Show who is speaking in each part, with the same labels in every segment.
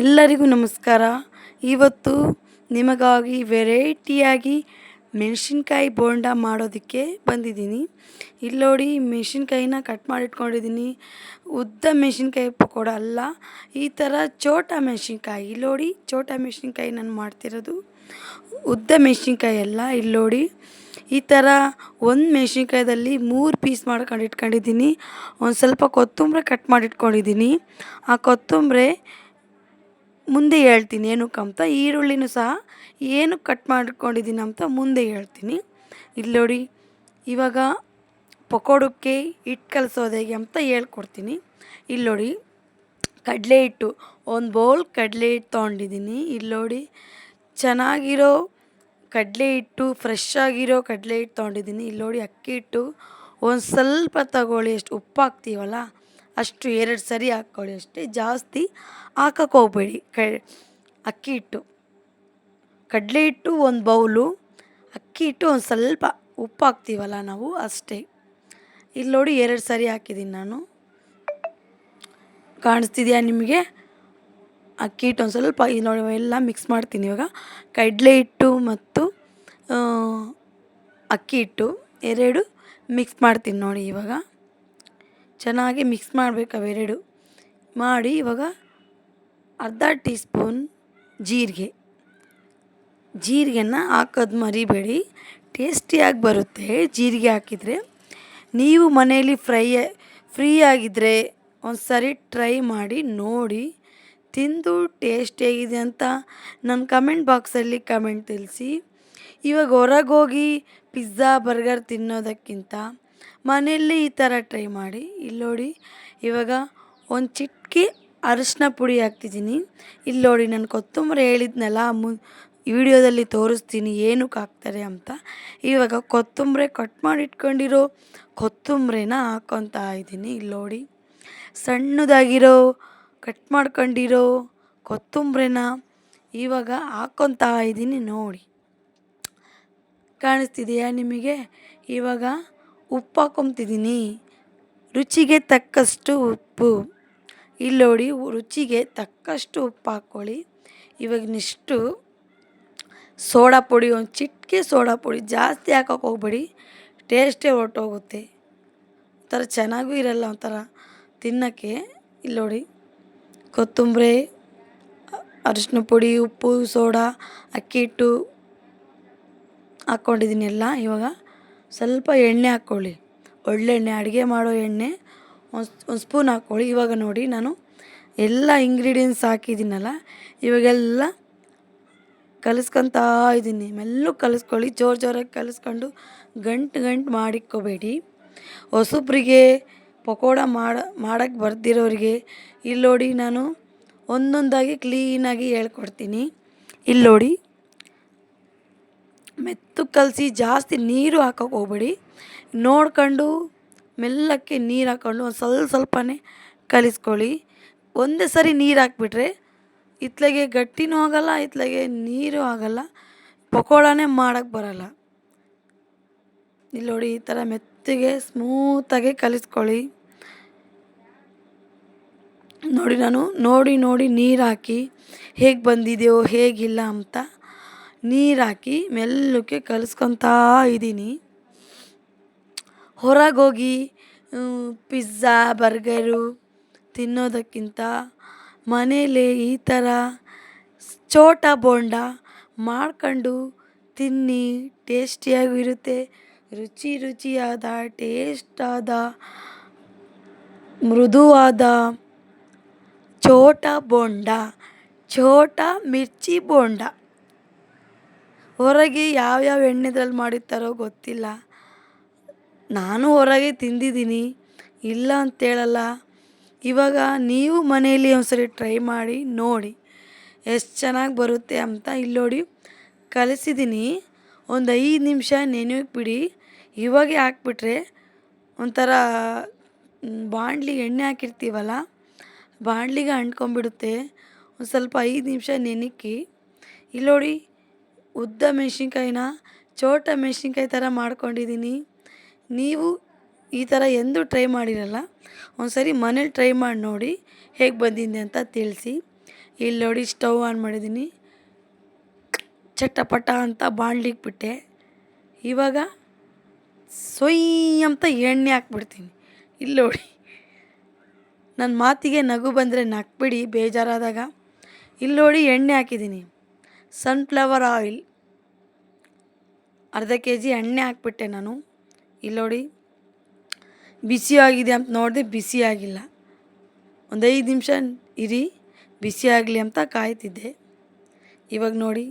Speaker 1: ಎಲ್ಲರಿಗೂ ನಮಸ್ಕಾರ. ಇವತ್ತು ನಿಮಗಾಗಿ ವೆರೈಟಿಯಾಗಿ ಮೆಣಸಿನ್ಕಾಯಿ ಬೋಂಡ ಮಾಡೋದಕ್ಕೆ ಬಂದಿದ್ದೀನಿ. ಇಲ್ಲಿ ನೋಡಿ, ಮೆಣಸಿನ್ಕಾಯಿನ ಕಟ್ ಮಾಡಿ ಇಟ್ಕೊಂಡಿದ್ದೀನಿ. ಉದ್ದ ಮೆಣಸಿನ್ಕಾಯಿ ಪಕೋಡ ಅಲ್ಲ, ಈ ಥರ ಚೋಟ ಮೆಣಸಿನ್ಕಾಯಿ. ಇಲ್ಲಿ ನೋಡಿ, ಚೋಟ ಮೆಣಸಿನ್ಕಾಯಿ ನಾನು ಮಾಡ್ತಿರೋದು, ಉದ್ದ ಮೆಣಸಿನ್ಕಾಯಿ ಅಲ್ಲ. ಇಲ್ಲಿ ನೋಡಿ, ಈ ಥರ ಒಂದು ಮೆಣಸಿನ್ಕಾಯ್ದಲ್ಲಿ 3 ಪೀಸ್ ಮಾಡ್ಕೊಂಡು ಇಟ್ಕೊಂಡಿದ್ದೀನಿ. ಒಂದು ಸ್ವಲ್ಪ ಕೊತ್ತಂಬರಿ ಕಟ್ ಮಾಡಿ ಇಟ್ಕೊಂಡಿದ್ದೀನಿ. ಆ ಕೊತ್ತಂಬರಿ ಮುಂದೆ ಹೇಳ್ತೀನಿ ಏನಕ್ಕಂತ. ಈರುಳ್ಳಿನೂ ಸಹ ಏನಕ್ಕೆ ಕಟ್ ಮಾಡ್ಕೊಂಡಿದ್ದೀನಿ ಅಂತ ಮುಂದೆ ಹೇಳ್ತೀನಿ. ಇಲ್ಲಿ ನೋಡಿ, ಇವಾಗ ಪಕೋಡಕ್ಕೆ ಹಿಟ್ಟು ಕಲಸೋದು ಹೇಗೆ ಅಂತ ಹೇಳ್ಕೊಡ್ತೀನಿ. ಇಲ್ಲಿ ನೋಡಿ, ಕಡಲೆ ಹಿಟ್ಟು, ಒಂದು ಬೌಲ್ ಕಡಲೆ ಹಿಟ್ಟು ತೊಗೊಂಡಿದ್ದೀನಿ. ಇಲ್ಲಿ ನೋಡಿ, ಚೆನ್ನಾಗಿರೋ ಕಡಲೆ ಹಿಟ್ಟು, ಫ್ರೆಶ್ ಆಗಿರೋ ಕಡಲೆ ಹಿಟ್ಟು ತೊಗೊಂಡಿದ್ದೀನಿ. ಇಲ್ಲಿ ನೋಡಿ, ಅಕ್ಕಿ ಹಿಟ್ಟು ಒಂದು ಸ್ವಲ್ಪ ತಗೊಳ್ಳಿ. ಎಷ್ಟು ಉಪ್ಪು ಹಾಕ್ತೀವಲ್ಲ ಅಷ್ಟು 2 ಸರಿ ಹಾಕ್ಕೊಳ್ಳಿ ಅಷ್ಟೇ, ಜಾಸ್ತಿ ಹಾಕಕ್ಕೆ ಹೋಗ್ಬೇಡಿ. ಅಕ್ಕಿ ಹಿಟ್ಟು, ಕಡಲೆ ಹಿಟ್ಟು ಒಂದು ಬೌಲು, ಅಕ್ಕಿ ಹಿಟ್ಟು ಒಂದು ಸ್ವಲ್ಪ, ಉಪ್ಪು ಹಾಕ್ತೀವಲ್ಲ ನಾವು ಅಷ್ಟೇ. ಇಲ್ಲಿ ನೋಡಿ, 2 ಸರಿ ಹಾಕಿದ್ದೀನಿ ನಾನು. ಕಾಣಿಸ್ತಿದೆಯಾ ನಿಮಗೆ? ಅಕ್ಕಿ ಹಿಟ್ಟು ಒಂದು ಸ್ವಲ್ಪ, ಇದು ನೋಡಿ ಎಲ್ಲ ಮಿಕ್ಸ್ ಮಾಡ್ತೀನಿ. ಇವಾಗ ಕಡಲೆ ಹಿಟ್ಟು ಮತ್ತು ಅಕ್ಕಿ ಹಿಟ್ಟು 2 ಮಿಕ್ಸ್ ಮಾಡ್ತೀನಿ ನೋಡಿ. ಇವಾಗ ಚೆನ್ನಾಗಿ ಮಿಕ್ಸ್ ಮಾಡಬೇಕು ಅವೆರಡು ಮಾಡಿ. ಇವಾಗ ಅರ್ಧ ಟೀ ಸ್ಪೂನ್ ಜೀರಿಗೆನ ಹಾಕೋದು ಮರಿಬೇಡಿ, ಟೇಸ್ಟಿಯಾಗಿ ಬರುತ್ತೆ ಜೀರಿಗೆ ಹಾಕಿದರೆ. ನೀವು ಮನೆಯಲ್ಲಿ ಫ್ರೀ ಆಗಿದ್ದರೆ ಒಂದು ಸರಿ ಟ್ರೈ ಮಾಡಿ ನೋಡಿ, ತಿಂದು ಟೇಸ್ಟ್ ಹೇಗಿದೆ ಅಂತ ನನ್ನ ಕಮೆಂಟ್ ಬಾಕ್ಸಲ್ಲಿ ಕಮೆಂಟ್ ತಿಳಿಸಿ. ಇವಾಗ ಹೊರಗೋಗಿ ಪಿಜ್ಜಾ ಬರ್ಗರ್ ತಿನ್ನೋದಕ್ಕಿಂತ ಮನೆಯಲ್ಲಿ ಈ ಥರ ಟ್ರೈ ಮಾಡಿ. ಇಲ್ಲಿ ನೋಡಿ, ಇವಾಗ ಒಂದು ಚಿಟಿಕೆ ಅರಿಶಿನ ಪುಡಿ ಹಾಕ್ತಿದ್ದೀನಿ. ಇಲ್ಲಿ ನೋಡಿ, ನಾನು ಕೊತ್ತಂಬರಿ ಹೇಳಿದ್ನಲ್ಲ, ವಿಡಿಯೋದಲ್ಲಿ ತೋರಿಸ್ತೀನಿ ಏನಕ್ಕೆ ಹಾಕ್ತಾರೆ ಅಂತ. ಇವಾಗ ಕೊತ್ತಂಬರಿ ಕಟ್ ಮಾಡಿ ಇಟ್ಕೊಂಡಿರೋ ಕೊತ್ತಂಬರಿನ ಹಾಕ್ಕೊತಾ ಇದ್ದೀನಿ. ಇಲ್ಲಿ ನೋಡಿ, ಸಣ್ಣದಾಗಿರೋ ಕಟ್ ಮಾಡ್ಕೊಂಡಿರೋ ಕೊತ್ತಂಬರಿನ ಇವಾಗ ಹಾಕ್ಕೊತಾ ಇದ್ದೀನಿ ನೋಡಿ. ಕಾಣಿಸ್ತಿದೆಯಾ ನಿಮಗೆ? ಇವಾಗ ಉಪ್ಪು ಹಾಕ್ಕೊತಿದ್ದೀನಿ, ರುಚಿಗೆ ತಕ್ಕಷ್ಟು ಉಪ್ಪು. ಇಲ್ಲಿ ನೋಡಿ, ರುಚಿಗೆ ತಕ್ಕಷ್ಟು ಉಪ್ಪು ಹಾಕ್ಕೊಳ್ಳಿ. ಇವಾಗ ನೆಕ್ಸ್ಟು ಸೋಡಾ ಪುಡಿ, ಒಂದು ಚಿಟಿಕೆ ಸೋಡಾ ಪುಡಿ, ಜಾಸ್ತಿ ಹಾಕೋಕೆ ಹೋಗ್ಬೇಡಿ, ಟೇಸ್ಟೇ ಹೊರಟೋಗುತ್ತೆ, ಒಂಥರ ಚೆನ್ನಾಗೂ ಇರಲ್ಲ ಒಂಥರ ತಿನ್ನೋಕ್ಕೆ. ಇಲ್ಲಿ ನೋಡಿ, ಕೊತ್ತಂಬರಿ, ಅರಿಶಿನ ಪುಡಿ, ಉಪ್ಪು, ಸೋಡಾ, ಅಕ್ಕಿ ಹಿಟ್ಟು ಹಾಕ್ಕೊಂಡಿದ್ದೀನಿ ಎಲ್ಲ. ಇವಾಗ ಸ್ವಲ್ಪ ಎಣ್ಣೆ ಹಾಕ್ಕೊಳ್ಳಿ, ಒಳ್ಳೆಣ್ಣೆ, ಅಡುಗೆ ಮಾಡೋ ಎಣ್ಣೆ ಒಂದು ಸ್ಪೂನ್ ಹಾಕ್ಕೊಳ್ಳಿ. ಇವಾಗ ನೋಡಿ, ನಾನು ಎಲ್ಲ ಇಂಗ್ರೀಡಿಯೆಂಟ್ಸ್ ಹಾಕಿದ್ದೀನಲ್ಲ, ಇವಾಗೆಲ್ಲ ಕಲಿಸ್ಕೊತಾ ಇದ್ದೀನಿ. ಮೆಲ್ಲಗೆ ಕಲಿಸ್ಕೊಳ್ಳಿ, ಜೋರಾಗಿ ಕಲಿಸ್ಕೊಂಡು ಗಂಟು ಮಾಡಿಕ್ಕೋಬೇಡಿ. ಹೊಸಬ್ರಿಗೆ ಪಕೋಡ ಮಾಡೋಕ್ಕೆ ಬರ್ದಿರೋರಿಗೆ ಇಲ್ಲಿ ನೋಡಿ, ನಾನು ಒಂದೊಂದಾಗಿ ಕ್ಲೀನಾಗಿ ಹೇಳ್ಕೊಡ್ತೀನಿ. ಇಲ್ಲಿ ನೋಡಿ, ಮೆತ್ತಗೆ ಕಲಸಿ, ಜಾಸ್ತಿ ನೀರು ಹಾಕೋಕೆ ಹೋಗ್ಬೇಡಿ, ನೋಡ್ಕೊಂಡು ಮೆಲ್ಲಕ್ಕೆ ನೀರು ಹಾಕ್ಕೊಂಡು ಒಂದು ಸ್ವಲ್ಪನೇ ಕಲಿಸ್ಕೊಳ್ಳಿ. ಒಂದೇ ಸರಿ ನೀರು ಹಾಕ್ಬಿಟ್ರೆ ಇತ್ಲಾಗೆ ಗಟ್ಟಿನೂ ಆಗೋಲ್ಲ, ಇತ್ಲಾಗೆ ನೀರು ಆಗೋಲ್ಲ, ಪಕೋಡನೇ ಮಾಡೋಕ್ಕೆ ಬರೋಲ್ಲ. ಇಲ್ಲಿ ನೋಡಿ, ಈ ಥರ ಮೆತ್ತಗೆ ಸ್ಮೂತಾಗೆ ಕಲಿಸ್ಕೊಳ್ಳಿ. ನೋಡಿ, ನಾನು ನೋಡಿ ನೀರು ಹಾಕಿ ಹೇಗೆ ಬಂದಿದೆಯೋ ಹೇಗಿಲ್ಲ ಅಂತ ನೀರು ಹಾಕಿ ಮೆಲ್ಲಕ್ಕೆ ಕಲಿಸ್ಕೊತಾ ಇದ್ದೀನಿ. ಹೊರಗೋಗಿ ಪಿಜ್ಜಾ ಬರ್ಗರು ತಿನ್ನೋದಕ್ಕಿಂತ ಮನೇಲೇ ಈ ಥರ ಚೋಟ ಬೋಂಡ ಮಾಡ್ಕೊಂಡು ತಿನ್ನಿ, ಟೇಸ್ಟಿಯಾಗೂ ಇರುತ್ತೆ. ರುಚಿಯಾದ, ಟೇಸ್ಟಾದ, ಮೃದುವಾದ ಚೋಟ ಬೋಂಡ, ಚೋಟ ಮಿರ್ಚಿ ಬೋಂಡ. ಹೊರಗೆ ಯಾವ್ಯಾವ ಎಣ್ಣೆದ್ರಲ್ಲಿ ಮಾಡಿರ್ತಾರೋ ಗೊತ್ತಿಲ್ಲ, ನಾನು ಹೊರಗೆ ತಿಂದಿದ್ದೀನಿ, ಇಲ್ಲ ಅಂತೇಳಲ್ಲ. ಇವಾಗ ನೀವು ಮನೆಯಲ್ಲಿ ಒಂದ್ಸರಿ ಟ್ರೈ ಮಾಡಿ ನೋಡಿ ಎಷ್ಟು ಚೆನ್ನಾಗಿ ಬರುತ್ತೆ ಅಂತ. ಇಲ್ಲಿ ನೋಡಿ, ಕಲಿಸಿದ್ದೀನಿ, ಒಂದು 5 ನಿಮಿಷ ನೆನೆಯೋಕೆ ಬಿಡಿ. ಇವಾಗೆ ಹಾಕ್ಬಿಟ್ರೆ ಒಂಥರ ಬಾಣಲಿಗೆ ಎಣ್ಣೆ ಹಾಕಿರ್ತೀವಲ್ಲ, ಬಾಣಲಿಗೆ ಅಂಟ್ಕೊಂಡ್ಬಿಡುತ್ತೆ. ಒಂದು ಸ್ವಲ್ಪ 5 ನಿಮಿಷ ನೆನೆಕ್ಕಿ. ಇಲ್ಲಿ ನೋಡಿ, ಉದ್ದ ಮೆಣಸಿನ್ಕಾಯಿನ ಚೋಟ ಮೆಣಸಿನ್ಕಾಯಿ ಥರ ಮಾಡ್ಕೊಂಡಿದ್ದೀನಿ. ನೀವು ಈ ಥರ ಎಂದೂ ಟ್ರೈ ಮಾಡಿರಲ್ಲ, ಒಂದು ಸರಿ ಮನೇಲಿ ಟ್ರೈ ಮಾಡಿ ನೋಡಿ ಹೇಗೆ ಬಂದಿದೆ ಅಂತ ತಿಳಿಸಿ. ಇಲ್ಲಿ ನೋಡಿ ಸ್ಟವ್ ಆನ್ ಮಾಡಿದ್ದೀನಿ, ಚಟಪಟ ಅಂತ ಬಾಣಲಿಗೆ ಬಿಟ್ಟೆ. ಇವಾಗ ಸೊಯ್ ಅಂತ ಎಣ್ಣೆ ಹಾಕ್ಬಿಡ್ತೀನಿ. ಇಲ್ಲಿ ನೋಡಿ, ನನ್ನ ಮಾತಿಗೆ ನಗು ಬಂದರೆ ನಕ್ಬಿಡಿ ಬೇಜಾರಾದಾಗ. ಇಲ್ಲಿ ನೋಡಿ ಎಣ್ಣೆ ಹಾಕಿದ್ದೀನಿ, ಸನ್ಫ್ಲವರ್ ಆಯಿಲ್ ಅರ್ಧ kg ಎಣ್ಣೆ ಹಾಕ್ಬಿಟ್ಟೆ ನಾನು. ಇಲ್ಲಿ ನೋಡಿ ಬಿಸಿ ಆಗಿದೆ ಅಂತ ನೋಡಿದೆ, ಬಿಸಿ ಆಗಿಲ್ಲ. ಒಂದು 5 ನಿಮಿಷ ಇರಿ, ಬಿಸಿ ಆಗಲಿ ಅಂತ ಕಾಯ್ತಿದ್ದೆ. ಇವಾಗ ನೋಡಿ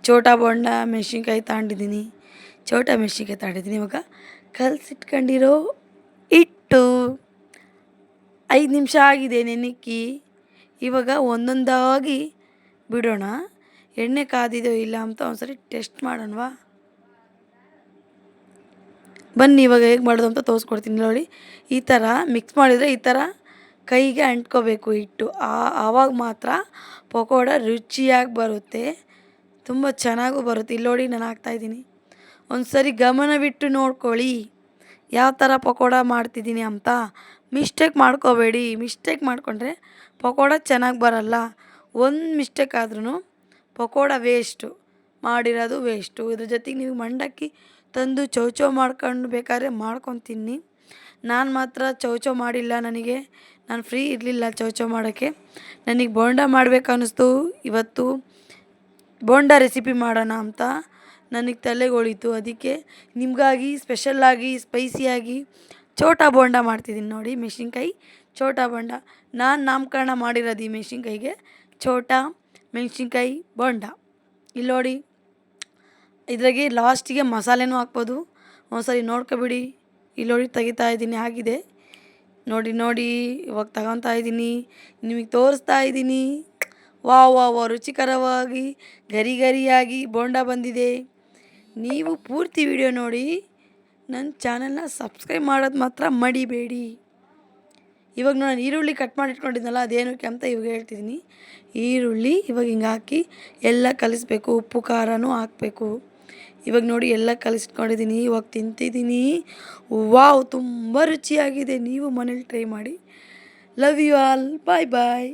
Speaker 1: ಚೋಟಾ ಬೋಂಡ ಮೆಣಸಿನ್ಕಾಯಿ ತಗೊಂಡಿದ್ದೀನಿ, ಇವಾಗ ಕಲಸಿಟ್ಕೊಂಡಿರೋ ಹಿಟ್ಟು 5 ನಿಮಿಷ ಆಗಿದೆ ನೆನಕ್ಕಿ. ಇವಾಗ ಒಂದೊಂದಾಗಿ ಬಿಡೋಣ. ಎಣ್ಣೆ ಕಾದಿದೋ ಇಲ್ಲ ಅಂತ ಒಂದ್ಸರಿ ಟೆಸ್ಟ್ ಮಾಡೋಣವಾ. ಬನ್ನಿ ಇವಾಗ ಹೇಗೆ ಮಾಡೋದು ಅಂತ ತೋರಿಸ್ಕೊಡ್ತೀನಿ. ನೋಡಿ, ಈ ಥರ ಮಿಕ್ಸ್ ಮಾಡಿದರೆ ಈ ಥರ ಕೈಗೆ ಅಂಟ್ಕೋಬೇಕು ಹಿಟ್ಟು. ಆವಾಗ ಮಾತ್ರ ಪಕೋಡ ರುಚಿಯಾಗಿ ಬರುತ್ತೆ, ತುಂಬ ಚೆನ್ನಾಗೂ ಬರುತ್ತೆ. ಇಲ್ಲಿ ನೋಡಿ ನಾನು ಹಾಕ್ತಾಯಿದ್ದೀನಿ. ಒಂದು ಸರಿ ಗಮನವಿಟ್ಟು ನೋಡ್ಕೊಳ್ಳಿ ಯಾವ ಥರ ಪಕೋಡ ಮಾಡ್ತಿದ್ದೀನಿ ಅಂತ. ಮಿಸ್ಟೇಕ್ ಮಾಡ್ಕೋಬೇಡಿ, ಮಿಸ್ಟೇಕ್ ಮಾಡಿಕೊಂಡ್ರೆ ಪಕೋಡ ಚೆನ್ನಾಗಿ ಬರಲ್ಲ. ಒಂದು ಮಿಸ್ಟೇಕ್ ಆದ್ರೂ ಪಕೋಡ ವೇಸ್ಟು, ಮಾಡಿರೋದು ವೇಸ್ಟು. ಇದ್ರ ಜೊತೆಗೆ ನೀವು ಮಂಡಕ್ಕಿ ತಂದು ಚೌಚೌ ಮಾಡ್ಕೊಂಡು ಬೇಕಾದ್ರೆ ಮಾಡ್ಕೊಂಡು ತಿನ್ನಿ. ನಾನು ಮಾತ್ರ ಚೌಚೌ ಮಾಡಿಲ್ಲ, ನಾನು ಫ್ರೀ ಇರಲಿಲ್ಲ ಚೌಚೌ ಮಾಡೋಕ್ಕೆ. ನನಗೆ ಬೋಂಡ ಮಾಡಬೇಕು ಅನ್ನಿಸ್ತು. ಇವತ್ತು ಬೋಂಡ ರೆಸಿಪಿ ಮಾಡೋಣ ಅಂತ ನನಗೆ ತಲೆಗೆ ಹೊಳಿತು. ಅದಕ್ಕೆ ನಿಮಗಾಗಿ ಸ್ಪೆಷಲ್ಲಾಗಿ ಸ್ಪೈಸಿಯಾಗಿ ಚೋಟಾ ಬೋಂಡ ಮಾಡ್ತಿದ್ದೀನಿ. ನೋಡಿ, ಮೆಣಸಿನ್ಕಾಯಿ ಚೋಟಾ ಬೋಂಡ ನಾನು ನಾಮಕರಣ ಮಾಡಿರೋದು ಈ ಮೆಣಸಿನ್ಕಾಯಿಗೆ, ಚೋಟಾ ಮೆಣಸಿನ್ಕಾಯಿ ಬೋಂಡ. ಇಲ್ಲಿ ನೋಡಿ, ಇದ್ರಾಗೆ ಲಾಸ್ಟಿಗೆ ಮಸಾಲೆನೂ ಹಾಕ್ಬೋದು, ಒಂದ್ಸರಿ ನೋಡ್ಕೊಬಿಡಿ. ಇಲ್ಲಿ ನೋಡಿ ತೆಗಿತಾ ಇದ್ದೀನಿ, ಆಗಿದೆ ನೋಡಿ ಇವಾಗ ತಗೊತಾ ಇದ್ದೀನಿ, ನಿಮಗೆ ತೋರಿಸ್ತಾ ಇದ್ದೀನಿ. ವಾವ್ ರುಚಿಕರವಾಗಿ ಗರಿಯಾಗಿ ಬೋಂಡ ಬಂದಿದೆ. ನೀವು ಪೂರ್ತಿ ವಿಡಿಯೋ ನೋಡಿ, ನನ್ನ ಚಾನಲ್ನ ಸಬ್ಸ್ಕ್ರೈಬ್ ಮಾಡೋದು ಮಾತ್ರ ಮಡಿಬೇಡಿ. ಇವಾಗ ನಾನು ಈರುಳ್ಳಿ ಕಟ್ ಮಾಡಿ ಇಟ್ಕೊಂಡಿದ್ನಲ್ಲ, ಅದೇನಕ್ಕೆ ಅಂತ ಇವಾಗ ಹೇಳ್ತಿದ್ದೀನಿ. ಈರುಳ್ಳಿ ಇವಾಗ ಹಿಂಗೆ ಹಾಕಿ ಎಲ್ಲ ಕಲಿಸ್ಬೇಕು, ಉಪ್ಪು ಖಾರನೂ ಹಾಕಬೇಕು. ಇವಾಗ ನೋಡಿ ಎಲ್ಲ ಕಲಿಸ್ಕೊಂಡಿದ್ದೀನಿ, ಇವಾಗ ತಿಂತಿದ್ದೀನಿ. ವಾವ್, ತುಂಬ ರುಚಿಯಾಗಿದೆ. ನೀವು ಮನೇಲಿ ಟ್ರೈ ಮಾಡಿ. Love you all, bye bye.